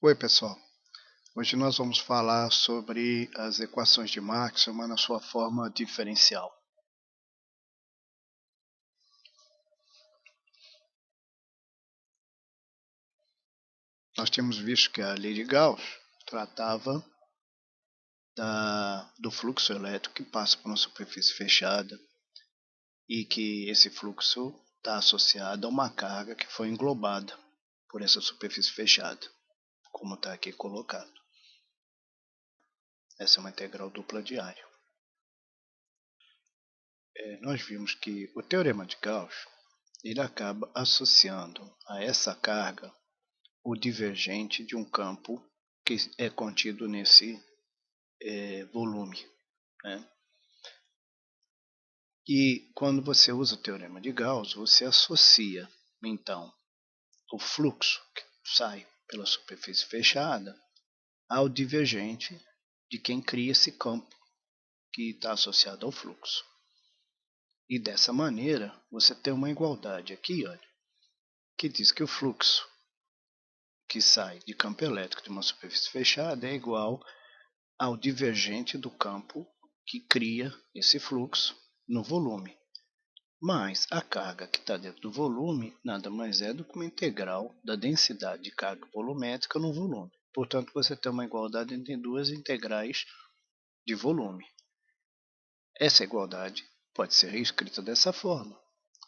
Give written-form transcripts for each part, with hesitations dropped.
Oi pessoal, hoje nós vamos falar sobre as equações de Maxwell na sua forma diferencial. Nós temos visto que a lei de Gauss tratava do fluxo elétrico que passa por uma superfície fechada e que esse fluxo está associado a uma carga que foi englobada por essa superfície fechada, como está aqui colocado. Essa é uma integral dupla de área. Nós vimos que o teorema de Gauss ele acaba associando a essa carga o divergente de um campo que é contido nesse volume. Né? E quando você usa o teorema de Gauss, você associa, então, o fluxo que sai pela superfície fechada ao divergente de quem cria esse campo que está associado ao fluxo. E dessa maneira, você tem uma igualdade aqui, olha, que diz que o fluxo que sai de campo elétrico de uma superfície fechada é igual ao divergente do campo que cria esse fluxo no volume. Mas a carga que está dentro do volume nada mais é do que uma integral da densidade de carga volumétrica no volume. Portanto, você tem uma igualdade entre duas integrais de volume. Essa igualdade pode ser reescrita dessa forma,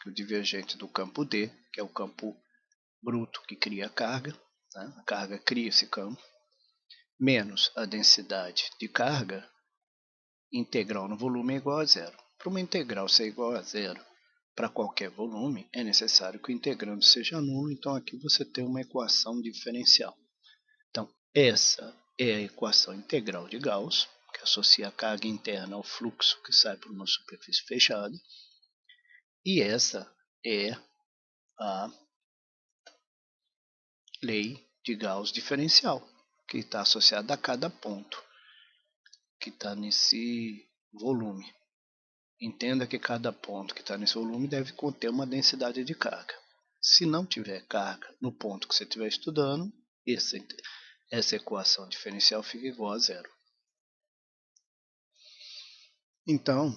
que o divergente do campo D, que é o campo bruto que cria a carga, né? A carga cria esse campo, menos a densidade de carga, integral no volume é igual a zero. Para uma integral ser igual a zero para qualquer volume, é necessário que o integrando seja nulo, então aqui você tem uma equação diferencial. Então, essa é a equação integral de Gauss, que associa a carga interna ao fluxo que sai por uma superfície fechada, e essa é a lei de Gauss diferencial, que está associada a cada ponto que está nesse volume. Entenda que cada ponto que está nesse volume deve conter uma densidade de carga. Se não tiver carga no ponto que você estiver estudando, essa equação diferencial fica igual a zero. Então,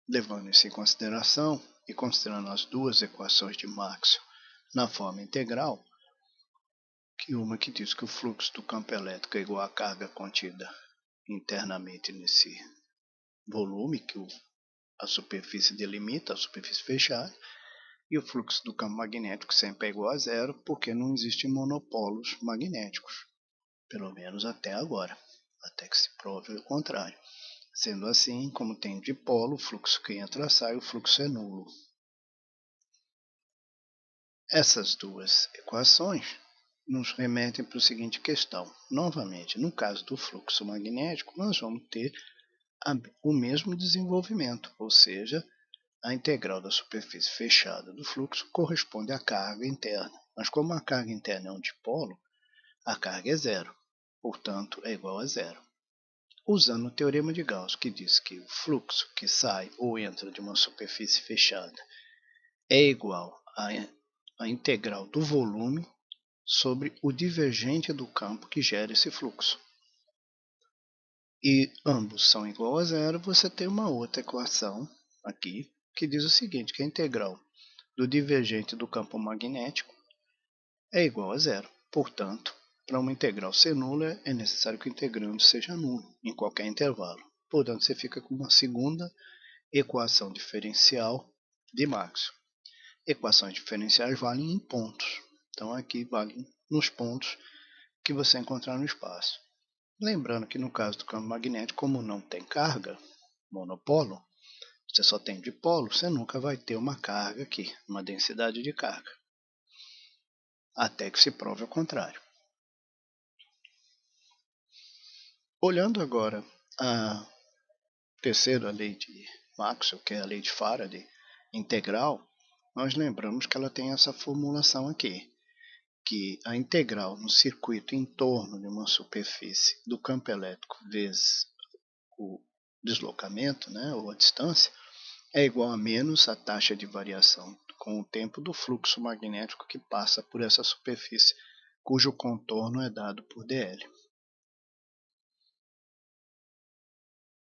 levando isso em consideração e considerando as duas equações de Maxwell na forma integral, que uma que diz que o fluxo do campo elétrico é igual à carga contida internamente nesse volume que a superfície delimita, a superfície fechada, e o fluxo do campo magnético sempre é igual a zero, porque não existem monopolos magnéticos, pelo menos até agora, até que se prove o contrário. Sendo assim, como tem dipolo, o fluxo que entra sai, o fluxo é nulo. Essas duas equações nos remetem para a seguinte questão. Novamente, no caso do fluxo magnético, nós vamos ter o mesmo desenvolvimento, ou seja, a integral da superfície fechada do fluxo corresponde à carga interna. Mas como a carga interna é um dipolo, a carga é zero, portanto é igual a zero. Usando o teorema de Gauss, que diz que o fluxo que sai ou entra de uma superfície fechada é igual à integral do volume sobre o divergente do campo que gera esse fluxo. E ambos são igual a zero, você tem uma outra equação aqui que diz o seguinte, que a integral do divergente do campo magnético é igual a zero. Portanto, para uma integral ser nula, é necessário que o integrando seja nulo em qualquer intervalo. Portanto, você fica com uma segunda equação diferencial de Maxwell. Equações diferenciais valem em pontos. Então, aqui valem nos pontos que você encontrar no espaço. Lembrando que no caso do campo magnético, como não tem carga, monopolo, você só tem dipolo, você nunca vai ter uma carga aqui, uma densidade de carga. Até que se prove o contrário. Olhando agora a terceira lei de Maxwell, que é a lei de Faraday, integral, nós lembramos que ela tem essa formulação aqui, que a integral no circuito em torno de uma superfície do campo elétrico vezes o deslocamento, né, ou a distância, é igual a menos a taxa de variação com o tempo do fluxo magnético que passa por essa superfície cujo contorno é dado por dl.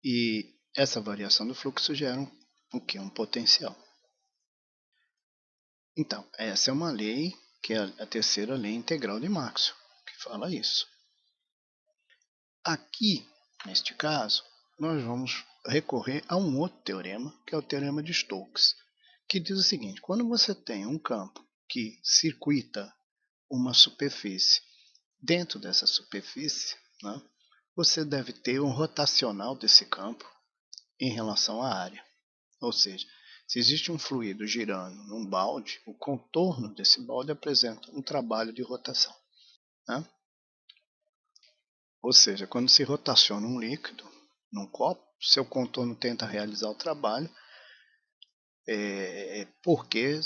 E essa variação do fluxo gera o que? Um potencial. Então, essa é uma lei, que é a terceira lei integral de Maxwell, que fala isso. Aqui, neste caso, nós vamos recorrer a um outro teorema, que é o teorema de Stokes, que diz o seguinte: quando você tem um campo que circuita uma superfície, dentro dessa superfície, né, você deve ter um rotacional desse campo em relação à área. Ou seja, se existe um fluido girando num balde, o contorno desse balde apresenta um trabalho de rotação. Né? Ou seja, quando se rotaciona um líquido num copo, seu contorno tenta realizar o trabalho, porque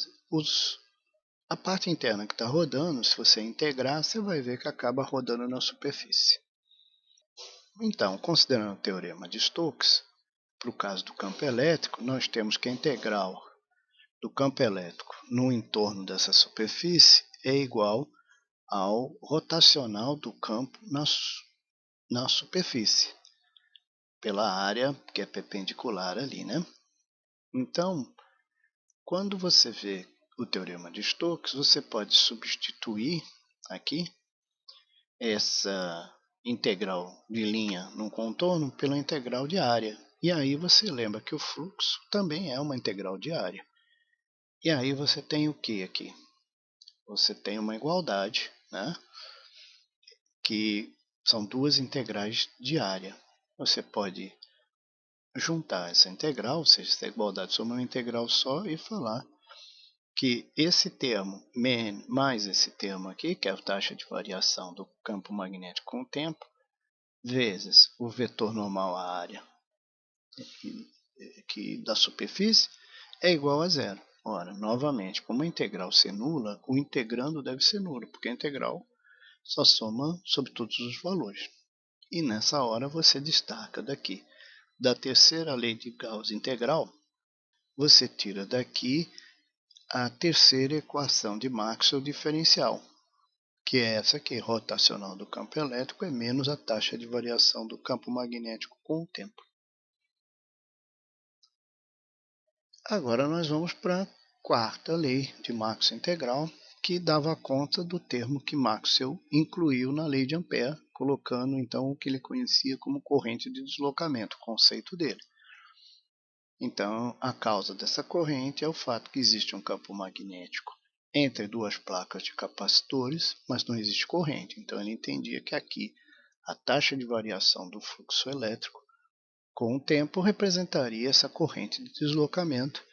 a parte interna que está rodando, se você integrar, você vai ver que acaba rodando na superfície. Então, considerando o teorema de Stokes, para o caso do campo elétrico, nós temos que a integral do campo elétrico no entorno dessa superfície é igual ao rotacional do campo na superfície, pela área que é perpendicular ali, né? Então, quando você vê o teorema de Stokes, você pode substituir aqui essa integral de linha no contorno pela integral de área. E aí você lembra que o fluxo também é uma integral de área. E aí você tem o que aqui? Você tem uma igualdade, né? Que são duas integrais de área. Você pode juntar essa integral, ou seja, essa igualdade sobre uma integral só, e falar que esse termo mais esse termo aqui, que é a taxa de variação do campo magnético com o tempo, vezes o vetor normal à área da superfície, é igual a zero. Ora, novamente, como a integral ser nula, o integrando deve ser nulo, porque a integral só soma sobre todos os valores. E nessa hora você destaca daqui da terceira lei de Gauss integral, você tira daqui a terceira equação de Maxwell diferencial, que é essa aqui: rotacional do campo elétrico é menos a taxa de variação do campo magnético com o tempo. Agora nós vamos para a quarta lei de Maxwell integral, que dava conta do termo que Maxwell incluiu na lei de Ampère, colocando então o que ele conhecia como corrente de deslocamento, o conceito dele. Então, a causa dessa corrente é o fato que existe um campo magnético entre duas placas de capacitores, mas não existe corrente. Então, ele entendia que aqui a taxa de variação do fluxo elétrico com o tempo representaria essa corrente de deslocamento,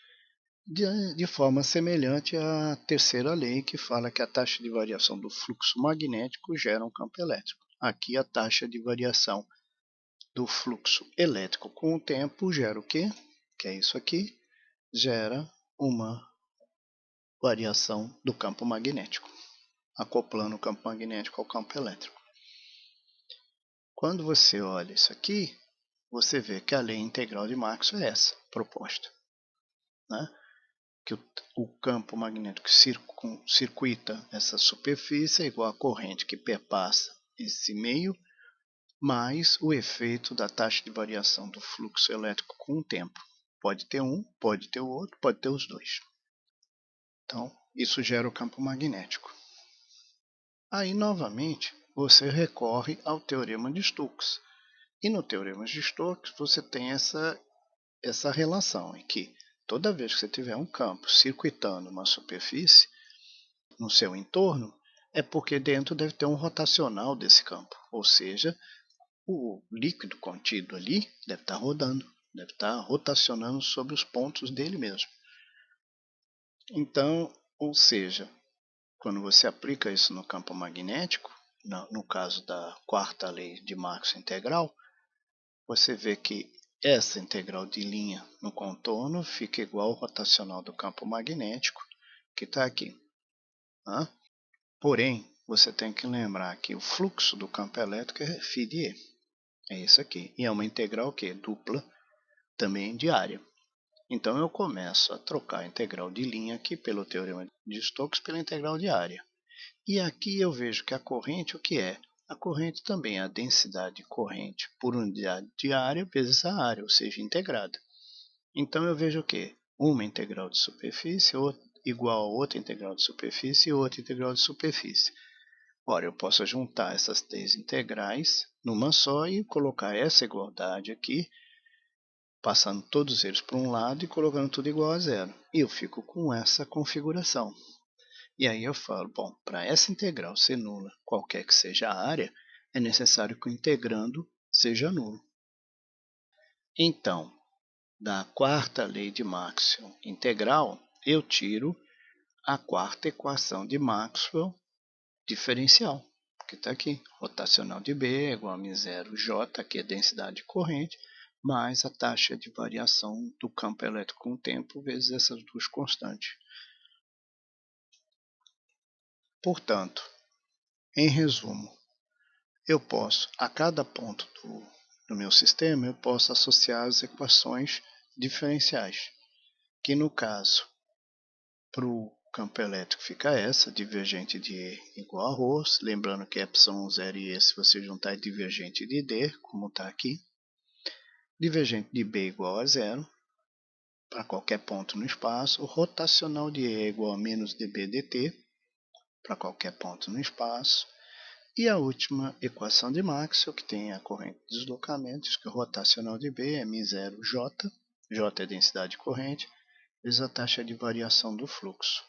de forma semelhante à terceira lei, que fala que a taxa de variação do fluxo magnético gera um campo elétrico. Aqui a taxa de variação do fluxo elétrico com o tempo gera o quê? Que é isso aqui, gera uma variação do campo magnético, acoplando o campo magnético ao campo elétrico. Quando você olha isso aqui, você vê que a lei integral de Maxwell é essa proposta, né? Que o campo magnético circuita essa superfície é igual à corrente que perpassa esse meio, mais o efeito da taxa de variação do fluxo elétrico com o tempo. Pode ter um, pode ter o outro, pode ter os dois. Então, isso gera o campo magnético. Aí, novamente, você recorre ao teorema de Stokes. E no teorema de Stokes, você tem essa relação em que toda vez que você tiver um campo circuitando uma superfície no seu entorno, é porque dentro deve ter um rotacional desse campo. Ou seja, o líquido contido ali deve estar rodando, deve estar rotacionando sobre os pontos dele mesmo. Então, ou seja, quando você aplica isso no campo magnético, no caso da quarta lei de Maxwell integral, você vê que essa integral de linha no contorno fica igual ao rotacional do campo magnético que está aqui. Tá? Porém, você tem que lembrar que o fluxo do campo elétrico é φ de E. É isso aqui. E é uma integral que dupla, também de área. Então eu começo a trocar a integral de linha aqui pelo teorema de Stokes pela integral de área. E aqui eu vejo que a corrente, o que é? A corrente também é a densidade corrente por unidade de área vezes a área, ou seja, integrada. Então eu vejo o quê? Uma integral de superfície igual a outra integral de superfície e outra integral de superfície. Ora, eu posso juntar essas três integrais numa só e colocar essa igualdade aqui, passando todos eles para um lado e colocando tudo igual a zero. E eu fico com essa configuração. E aí eu falo, bom, para essa integral ser nula, qualquer que seja a área, é necessário que o integrando seja nulo. Então, da quarta lei de Maxwell integral, eu tiro a quarta equação de Maxwell diferencial, que está aqui. Rotacional de B é igual a μ0J, que é densidade corrente, mais a taxa de variação do campo elétrico com o tempo, vezes essas duas constantes. Portanto, em resumo, eu posso, a cada ponto do meu sistema, eu posso associar as equações diferenciais, que no caso, para o campo elétrico fica essa, divergente de E igual a ρ, lembrando que ε0 e E, se você juntar, é divergente de D, como está aqui. Divergente de B igual a zero, para qualquer ponto no espaço. O rotacional de E é igual a menos dB dt, para qualquer ponto no espaço. E a última equação de Maxwell, que tem a corrente de deslocamentos, que o rotacional de B é μ0J, J é densidade corrente, vezes a taxa de variação do fluxo.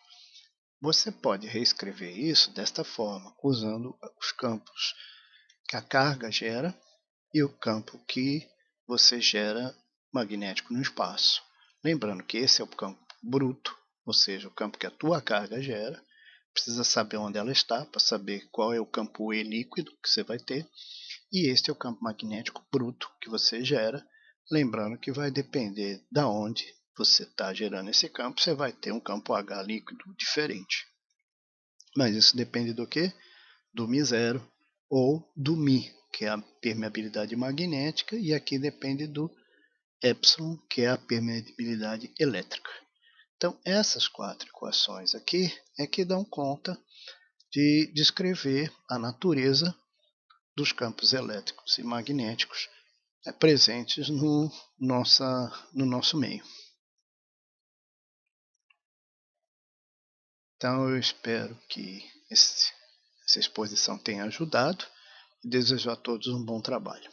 Você pode reescrever isso desta forma, usando os campos que a carga gera e o campo que você gera magnético no espaço. Lembrando que esse é o campo bruto, ou seja, o campo que a tua carga gera. Precisa saber onde ela está para saber qual é o campo E líquido que você vai ter. E este é o campo magnético bruto que você gera. Lembrando que vai depender de onde você está gerando esse campo, você vai ter um campo H líquido diferente. Mas isso depende do que? Do μ0 ou do μ, que é a permeabilidade magnética, e aqui depende do epsilon, que é a permeabilidade elétrica. Então, essas quatro equações aqui é que dão conta de descrever a natureza dos campos elétricos e magnéticos presentes no nosso meio. Então, eu espero que essa exposição tenha ajudado e desejo a todos um bom trabalho.